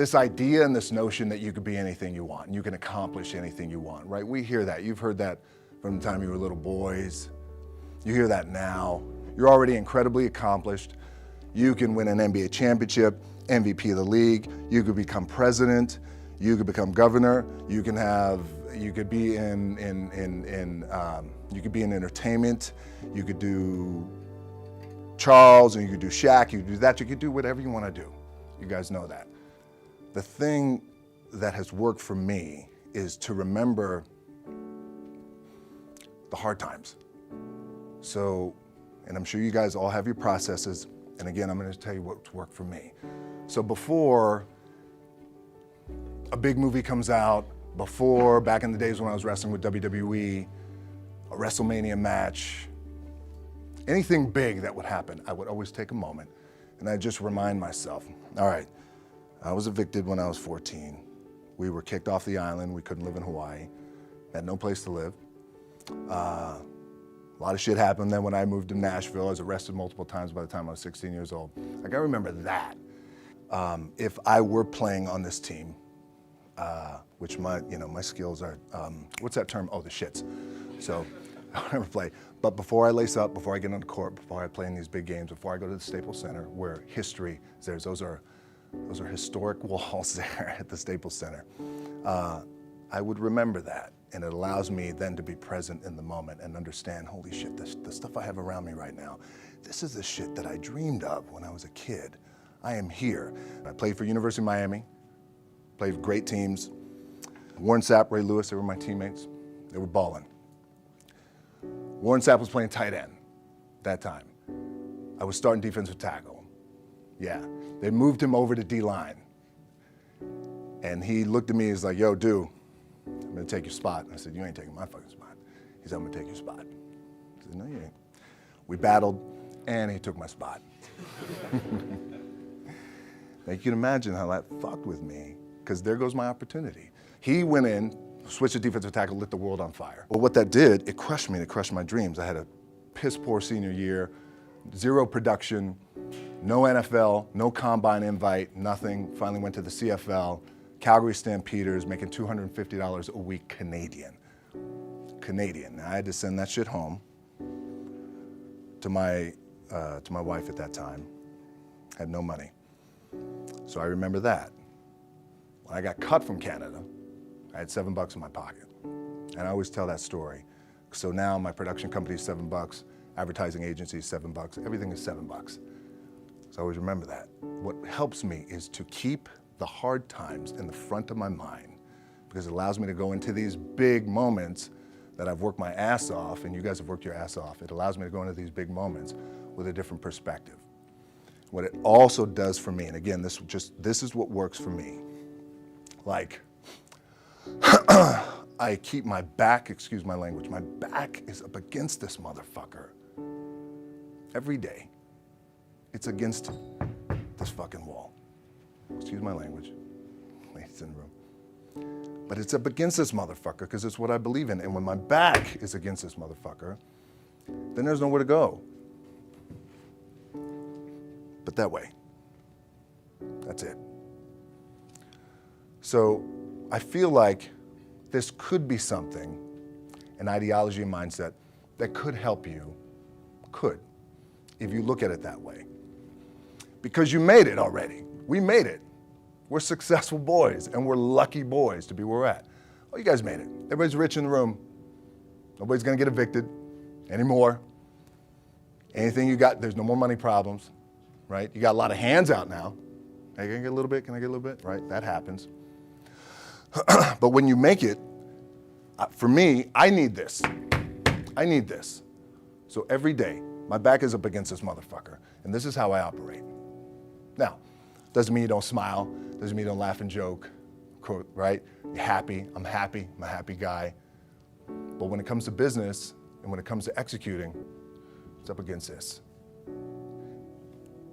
this idea and this notion that you could be anything you want and you can accomplish anything you want, right? We hear that. You've heard that from the time you were little boys. You hear that now. You're already incredibly accomplished. You can win an NBA championship, MVP of the league. You could become president. You could become governor. You could be in entertainment. You could do Charles, and you could do Shaq. You could do that. You could do whatever you want to do. You guys know that. The thing that has worked for me is to remember the hard times. So, and I'm sure you guys all have your processes. And again, I'm going to tell you what's worked for me. So before a big movie comes out, before back in the days when I was wrestling with WWE, a WrestleMania match, anything big that would happen, I would always take a moment and I'd just remind myself, all right, I was evicted when I was 14. We were kicked off the island. We couldn't live in Hawaii. Had no place to live. A lot of shit happened. Then when I moved to Nashville, I was arrested multiple times by the time I was 16 years old. I gotta remember that. If I were playing on this team, which my skills are, what's that term? Oh, the shits. So I would never play. But before I lace up, before I get on the court, before I play in these big games, before I go to the Staples Center, where history is there, those are historic walls there at the Staples Center. I would remember that, and it allows me then to be present in the moment and understand, holy shit, the stuff I have around me right now, this is the shit that I dreamed of when I was a kid. I am here. I played for University of Miami, played for great teams. Warren Sapp, Ray Lewis, they were my teammates. They were balling. Warren Sapp was playing tight end that time. I was starting defensive tackle. Yeah, they moved him over to D-line. And he looked at me, he's like, yo, dude, I'm gonna take your spot. And I said, you ain't taking my fucking spot. He said, I'm gonna take your spot. I said, no, you ain't. We battled, and he took my spot. Now you can imagine how that fucked with me, because there goes my opportunity. He went in, switched to defensive tackle, lit the world on fire. Well, what that did, it crushed me, it crushed my dreams. I had a piss poor senior year, zero production, no NFL, no combine invite, nothing. Finally went to the CFL, Calgary Stampeders, making $250 a week Canadian. Now I had to send that shit home to my wife at that time. Had no money. So I remember that. When I got cut from Canada, I had $7 in my pocket. And I always tell that story. So now my production company is $7, advertising agency is $7, everything is $7. So I always remember that. What helps me is to keep the hard times in the front of my mind, because it allows me to go into these big moments that I've worked my ass off, and you guys have worked your ass off. It allows me to go into these big moments with a different perspective. What it also does for me, and again, this is what works for me. Like, I keep my back, excuse my language, my back is up against this motherfucker. Every day, it's against this fucking wall. Excuse my language, ladies in the room. But it's up against this motherfucker because it's what I believe in. And when my back is against this motherfucker, then there's nowhere to go. But that way. That's it. So I feel like this could be something, an ideology and mindset that could help you, if you look at it that way. Because you made it already. We made it. We're successful boys, and we're lucky boys to be where we're at. Oh, you guys made it. Everybody's rich in the room. Nobody's gonna get evicted anymore. Anything you got, there's no more money problems, right? You got a lot of hands out now. Hey, can I get a little bit? Can I get a little bit? Right, that happens. But when you make it, for me, I need this. I need this. So every day, my back is up against this motherfucker, and this is how I operate. Now, doesn't mean you don't smile, doesn't mean you don't laugh and joke, right? You're happy, I'm a happy guy. But when it comes to business, and when it comes to executing, it's up against this.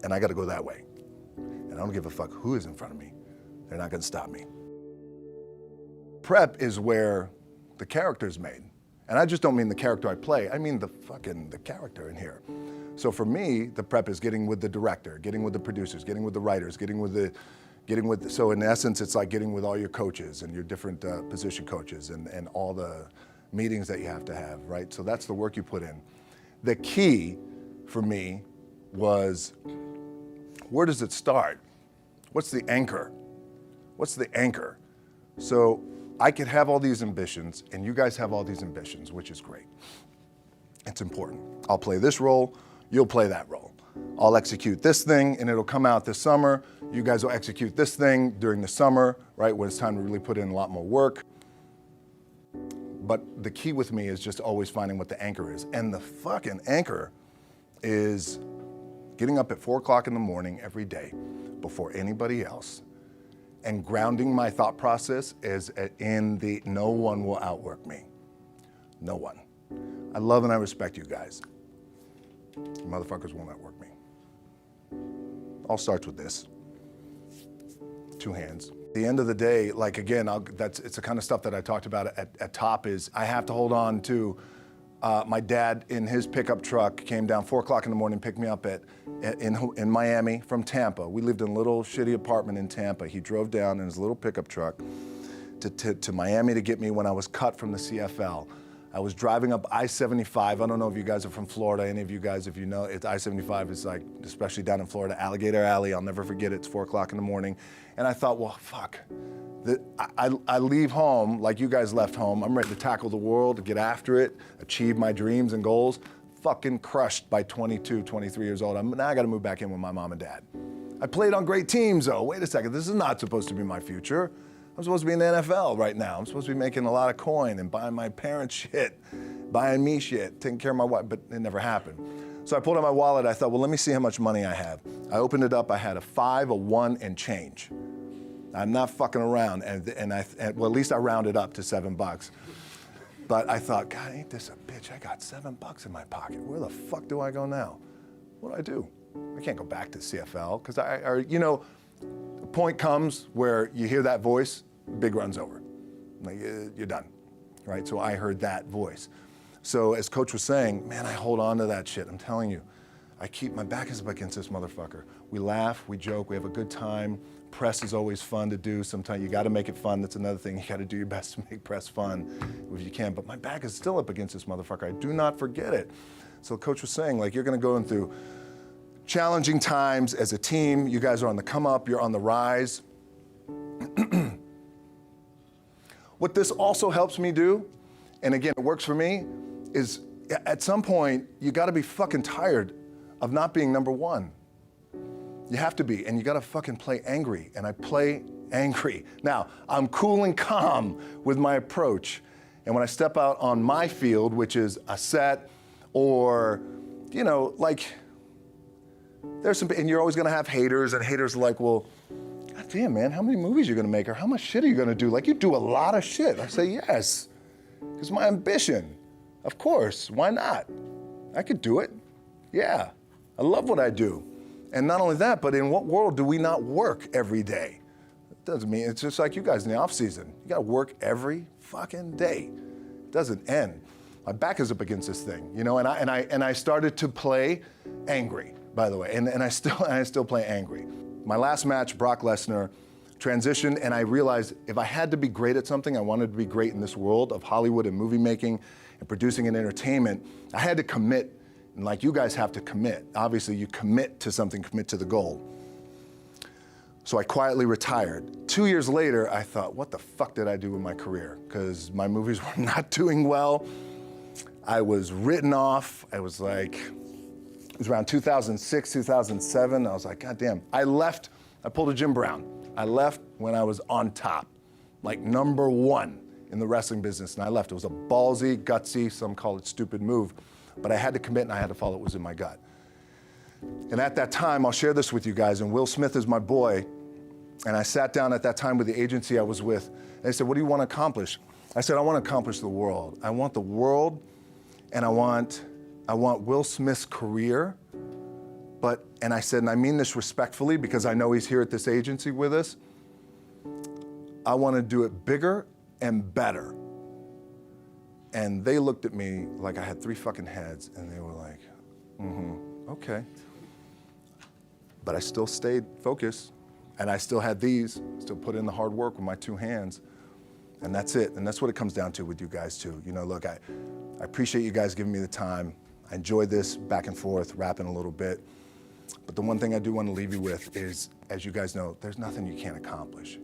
And I gotta go that way. And I don't give a fuck who is in front of me. They're not gonna stop me. Prep is where the character's made. And I just don't mean the character I play, I mean the character in here. So for me, the prep is getting with the director, getting with the producers, getting with the writers, getting with the, So in essence, it's like getting with all your coaches and your different position coaches and all the meetings that you have to have, right? So that's the work you put in. The key for me was, where does it start? What's the anchor? What's the anchor? So I could have all these ambitions and you guys have all these ambitions, which is great. It's important. I'll play this role, you'll play that role. I'll execute this thing and it'll come out this summer. You guys will execute this thing during the summer, right? When it's time to really put in a lot more work. But the key with me is just always finding what the anchor is. And the fucking anchor is getting up at 4 o'clock in the morning every day before anybody else and grounding my thought process is in the no one will outwork me. No one. I love and I respect you guys. You motherfuckers won't outwork me. All starts with this. 2 hands. At the end of the day, like again, it's the kind of stuff that I talked about at top is I have to hold on to my dad in his pickup truck came down 4 o'clock in the morning, picked me up in Miami from Tampa. We lived in a little shitty apartment in Tampa. He drove down in his little pickup truck to Miami to get me when I was cut from the CFL. I was driving up I-75. I don't know if you guys are from Florida, any of you guys, if you know, I-75 is like, especially down in Florida, Alligator Alley. I'll never forget it. It's 4 o'clock in the morning. And I thought, well, fuck. I leave home like you guys left home. I'm ready to tackle the world, to get after it, achieve my dreams and goals. Fucking crushed by 22, 23 years old. Now I got to move back in with my mom and dad. I played on great teams, though. Wait a second. This is not supposed to be my future. I'm supposed to be in the NFL right now. I'm supposed to be making a lot of coin and buying my parents shit, buying me shit, taking care of my wife, but it never happened. So I pulled out my wallet. I thought, well, let me see how much money I have. I opened it up. I had a 5, a 1, and change. I'm not fucking around. And well, at least I rounded up to $7. But I thought, God, ain't this a bitch? I got $7 in my pocket. Where the fuck do I go now? What do I do? I can't go back to CFL because the point comes where you hear that voice, big run's over. Like, you're done, right? So I heard that voice. So as Coach was saying, man, I hold on to that shit. I'm telling you, my back is up against this motherfucker. We laugh, we joke, we have a good time. Press is always fun to do. Sometimes you gotta make it fun. That's another thing. You gotta do your best to make press fun if you can. But my back is still up against this motherfucker. I do not forget it. So Coach was saying, like, you're gonna go through challenging times as a team. You guys are on the come up, you're on the rise. What this also helps me do, and again, it works for me, is at some point, you gotta be fucking tired of not being number one. You have to be, and you gotta fucking play angry, and I play angry. Now, I'm cool and calm with my approach, and when I step out on my field, which is a set, or, like, there's some, and you're always gonna have haters, and haters are like, well, God damn, man, how many movies are you gonna make, or how much shit are you gonna do? Like, you do a lot of shit. I say, yes, because my ambition. Of course, why not? I could do it. Yeah, I love what I do. And not only that, but in what world do we not work every day? It doesn't mean, it's just like you guys in the off season. You gotta work every fucking day. It doesn't end. My back is up against this thing, and I started to play angry, by the way, and I still play angry. My last match, Brock Lesnar, transitioned, and I realized if I had to be great at something, I wanted to be great in this world of Hollywood and movie making and producing and entertainment, I had to commit, and like you guys have to commit. Obviously, you commit to something, commit to the goal. So I quietly retired. 2 years later, I thought, what the fuck did I do with my career? Because my movies were not doing well. I was written off. It was around 2006, 2007. I was like, God damn. I pulled a Jim Brown. I left when I was on top, like number one in the wrestling business, and I left. It was a ballsy, gutsy, some call it stupid move, but I had to commit and I had to follow what was in my gut. And at that time, I'll share this with you guys, and Will Smith is my boy, and I sat down at that time with the agency I was with, and they said, what do you want to accomplish? I said, I want to accomplish the world. I want the world, and I want Will Smith's career, and I said, and I mean this respectfully because I know he's here at this agency with us, I want to do it bigger and better. And they looked at me like I had 3 fucking heads, and they were like, okay. But I still stayed focused. And I still had these, still put in the hard work with my 2 hands. And that's it. And that's what it comes down to with you guys too. You know, look, I appreciate you guys giving me the time. I enjoyed this back and forth, rapping a little bit. But the one thing I do want to leave you with is, as you guys know, there's nothing you can't accomplish.